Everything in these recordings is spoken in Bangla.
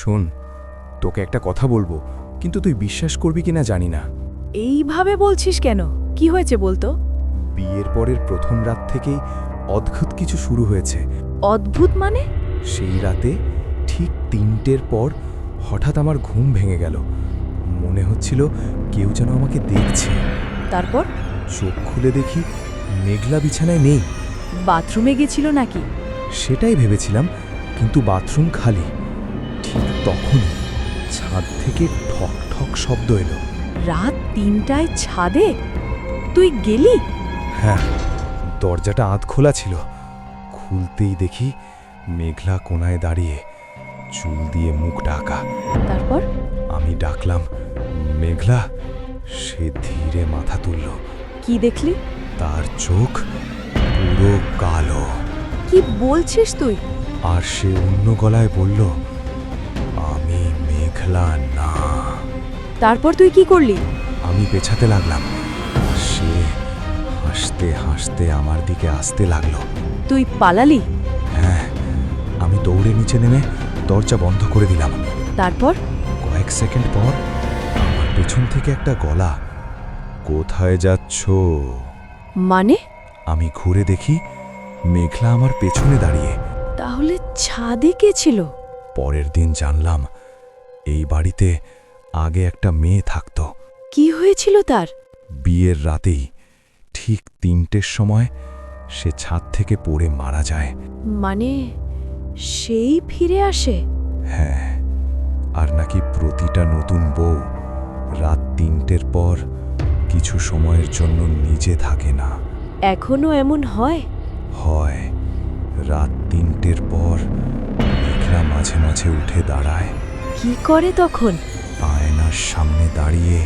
শোন, তোকে একটা কথা বলবো, কিন্তু তুই বিশ্বাস করবি কিনা জানি না। এইভাবে বলছিস কেন? কি হয়েছে বলতো? বিয়ের পরের প্রথম রাত থেকেই অদ্ভুত কিছু শুরু হয়েছে। অদ্ভুত মানে? সেই রাতে ঠিক ৩টের পর হঠাৎ আমার ঘুম ভেঙে গেল। মনে হচ্ছিল কেউ যেন আমাকে দেখছে। তারপর? চোখ খুলে দেখি মেঘলা বিছানায় নেই। বাথরুমে গেছিল নাকি? সেটাই ভেবেছিলাম, কিন্তু বাথরুম খালি। ঠিক তখনই ছাদ থেকে ঠক ঠক শব্দ এলো। রাত ৩টায় ছাদে? তুই গেলি? হ্যাঁ, দরজাটা আধ খোলা ছিল। খুলতেই দেখি মেঘলা কোণায় দাঁড়িয়ে, চুল দিয়ে মুখ ঢাকা। তারপর? আমি ডাকলাম, মেঘলা। সে ধীরে মাথা তুলল। কি দেখলি? তার চোখ পুরো কালো। কি বলছিস তুই? আর সে অন্য গলায় বলল, আমি মেঘলা না। তারপর তুই কি করলি? আমি পেছাতে লাগলাম। সে হাসতে হাসতে আমার দিকে আসতে লাগলো। তুই পালালি? হ্যাঁ, আমি দৌড়ে নিচে নেমে দরজা বন্ধ করে দিলাম। তারপর? কয়েক সেকেন্ড পর আমার পেছন থেকে একটা গলা, কোথায় যাচ্ছ? মানে? আমি ঘুরে দেখি মেঘলা আমার পেছনে দাঁড়িয়ে। তাহলে ছাদে কে ছিল? পরের দিন জানলাম এই বাড়িতে আগে একটা মেয়ে থাকত। কি হয়েছিল তার? বিয়ের রাতেই ঠিক ৩টের সময় সে ছাদ থেকে পড়ে মারা যায়। মানে সেই ফিরে আসে? হ্যাঁ, আর নাকি প্রতিটা নতুন বউ রাত ৩টের পর কিছু সময়ের জন্য নিজে থাকে না। এখনো এমন হয়? হয়, রাত ৩টের পর মেঘলা মাঝে মাঝে উঠে দাঁড়ায়। কি করে তখন? আয়নার সামনে দাঁড়িয়ে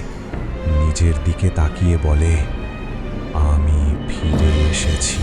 নিজের দিকে তাকিয়ে বলে, আমি ফিরে এসেছি।